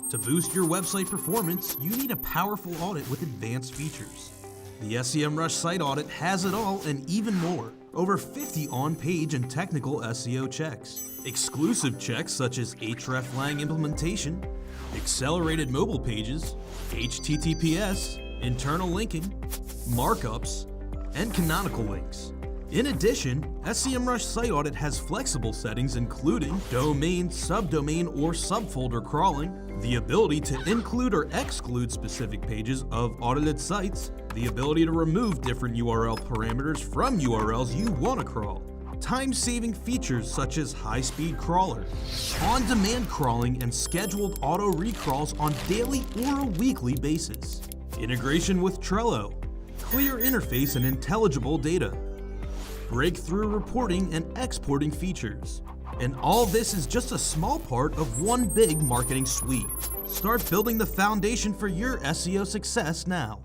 To boost your website performance, you need a powerful audit with advanced features. The SEMrush Site Audit has it all and even more. Over 50 on-page and technical SEO checks. Exclusive checks such as hreflang implementation, accelerated mobile pages, HTTPS, internal linking, markups, and canonical links. In addition, SEMrush Site Audit has flexible settings including domain, subdomain, or subfolder crawling, the ability to include or exclude specific pages of audited sites, the ability to remove different URL parameters from URLs you want to crawl, time-saving features such as high-speed crawler, on-demand crawling, and scheduled auto-recrawls on daily or a weekly basis, integration with Trello, clear interface and intelligible data, breakthrough reporting and exporting features. And all this is just a small part of one big marketing suite. Start building the foundation for your SEO success now.